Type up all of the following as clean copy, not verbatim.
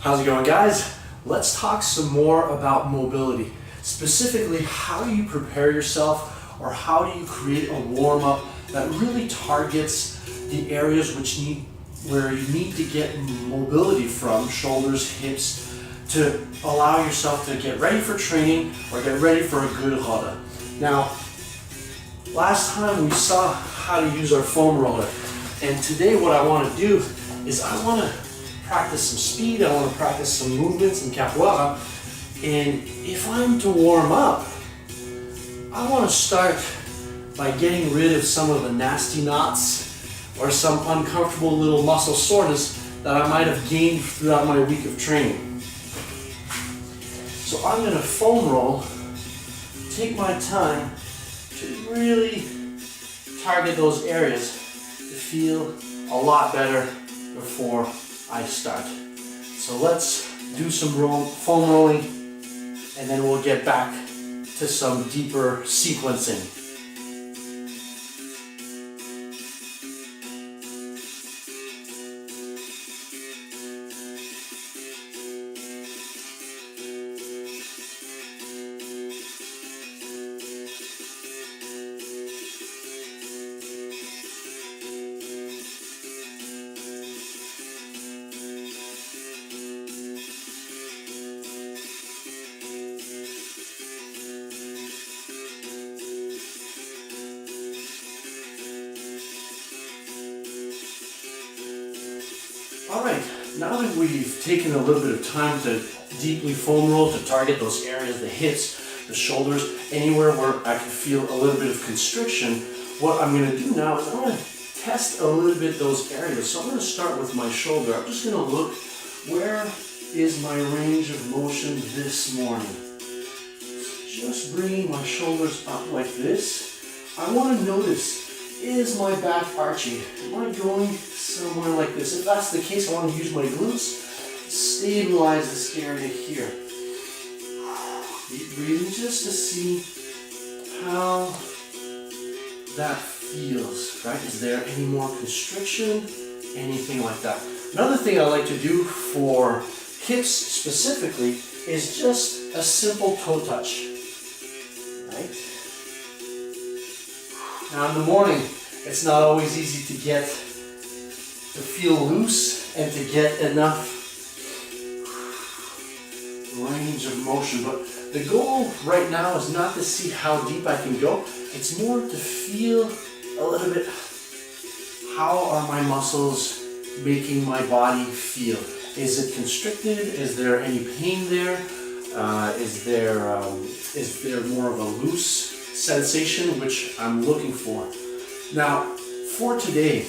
How's it going, guys? Let's talk some more about mobility. Specifically, how do you prepare yourself, or how do you create a warm-up that really targets the areas where you need to get mobility from, shoulders, hips, to allow yourself to get ready for training or get ready for a good roda. Now, last time we saw how to use our foam roller, and today what I want to do is I want to practice some speed, I want to practice some movements in Capoeira, and if I'm to warm up, I want to start by getting rid of some of the nasty knots or some uncomfortable little muscle soreness that I might have gained throughout my week of training. So I'm going to foam roll, take my time to really target those areas to feel a lot better before I start. So let's do some foam rolling, and then we'll get back to some deeper sequencing. Alright, now that we've taken a little bit of time to deeply foam roll to target those areas, the hips, the shoulders, anywhere where I can feel a little bit of constriction, what I'm going to do now is I'm going to test a little bit those areas. So I'm going to start with my shoulder. I'm just going to look, where is my range of motion this morning? Just bringing my shoulders up like this. I want to notice, is my back arching? Am I going somewhere like this? If that's the case, I want to use my glutes, stabilize this area here. Deep breathing just to see how that feels, right? Is there any more constriction? Anything like that. Another thing I like to do for hips specifically is just a simple toe touch, right? Now in the morning, it's not always easy to feel loose and to get enough range of motion. But the goal right now is not to see how deep I can go. It's more to feel a little bit, how are my muscles making my body feel? Is it constricted? Is there any pain there? Is there more of a loose sensation, which I'm looking for? Now, for today,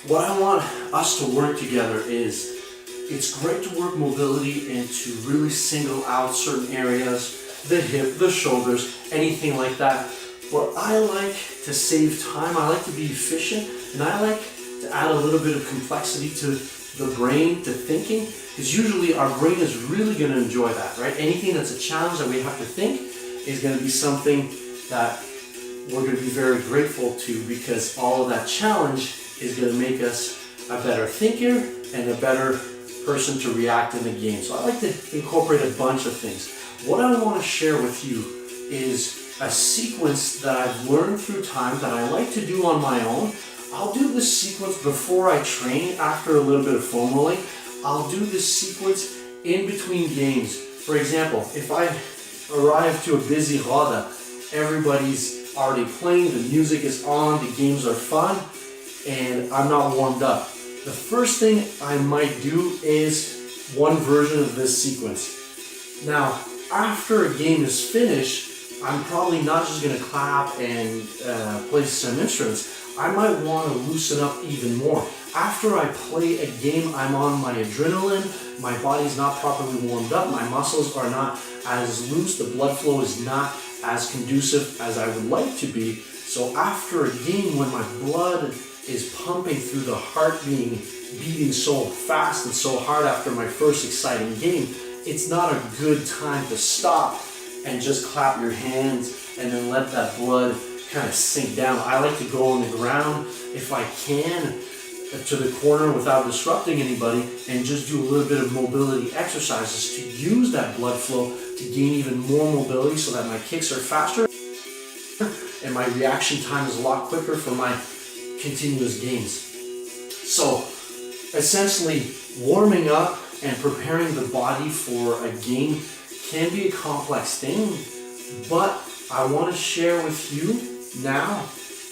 what I want us to work together is, it's great to work mobility and to really single out certain areas, the hip, the shoulders, anything like that. But I like to save time, I like to be efficient, and I like to add a little bit of complexity to the brain, to thinking, because usually our brain is really going to enjoy that, right? Anything that's a challenge that we have to think is going to be something that we're going to be very grateful to, because all of that challenge is going to make us a better thinker and a better person to react in the game. So I like to incorporate a bunch of things. What I want to share with you is a sequence that I've learned through time that I like to do on my own. I'll do this sequence before I train, after a little bit of foam rolling. I'll do this sequence in between games. For example, if I arrive to a busy roda, everybody's already playing, the music is on, the games are fun, and I'm not warmed up. The first thing I might do is one version of this sequence. Now, after a game is finished, I'm probably not just going to clap and play some instruments. I might want to loosen up even more. After I play a game, I'm on my adrenaline, my body's not properly warmed up, my muscles are not as loose, the blood flow is not as conducive as I would like to be. So after a game, when my blood is pumping through, the heart beating so fast and so hard after my first exciting game, it's not a good time to stop and just clap your hands and then let that blood kind of sink down. I like to go on the ground if I can, to the corner without disrupting anybody and just do a little bit of mobility exercises to use that blood flow to gain even more mobility so that my kicks are faster and my reaction time is a lot quicker for my continuous gains. So essentially, warming up and preparing the body for a game can be a complex thing, but I want to share with you now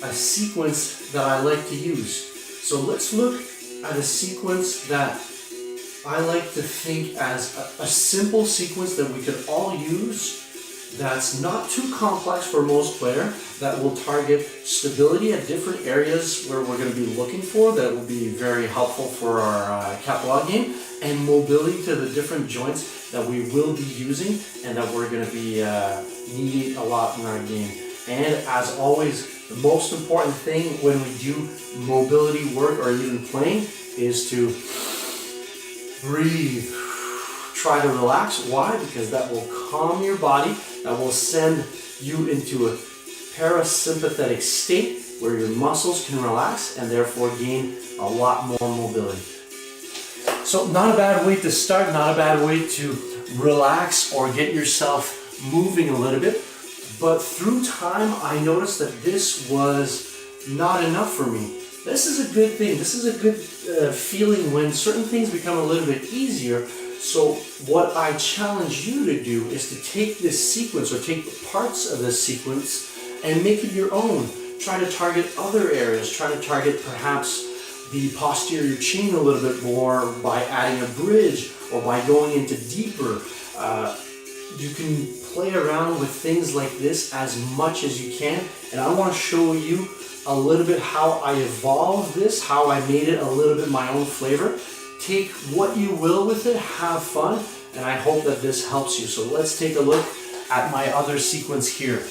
a sequence that I like to use. So let's look at a sequence that I like to think as a simple sequence that we could all use, that's not too complex for most players, that will target stability at different areas where we're going to be looking for, that will be very helpful for our capoeira game, and mobility to the different joints that we will be using and that we're going to be needing a lot in our game. And as always, the most important thing when we do mobility work or even playing is to breathe. Try to relax. Why? Because that will calm your body, that will send you into a parasympathetic state where your muscles can relax and therefore gain a lot more mobility. So not a bad way to start, not a bad way to relax or get yourself moving a little bit. But through time, I noticed that this was not enough for me. This is a good thing. This is a good feeling when certain things become a little bit easier. So what I challenge you to do is to take this sequence or take parts of this sequence and make it your own. Try to target other areas. Try to target perhaps the posterior chain a little bit more by adding a bridge or by going into deeper. You can play around with things like this as much as you can, and I want to show you a little bit how I evolved this, how I made it a little bit my own flavor. Take what you will with it, have fun, and I hope that this helps you. So let's take a look at my other sequence here.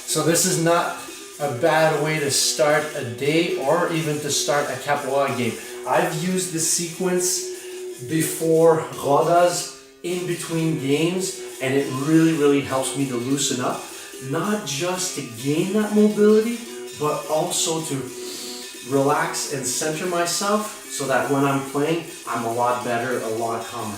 So this is not a bad way to start a day or even to start a capoeira game. I've used this sequence before rodas in between games, and it really helps me to loosen up, not just to gain that mobility, but also to relax and center myself so that when I'm playing, I'm a lot better, a lot calmer.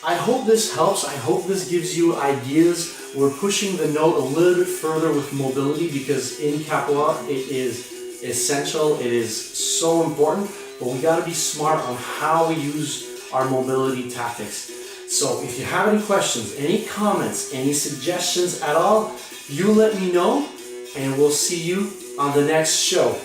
I hope this helps. I hope this gives you ideas. We're pushing the note a little bit further with mobility because in capoeira it is essential, it is so important, but we got to be smart on how we use our mobility tactics. So if you have any questions, any comments, any suggestions at all, you let me know, and we'll see you on the next show.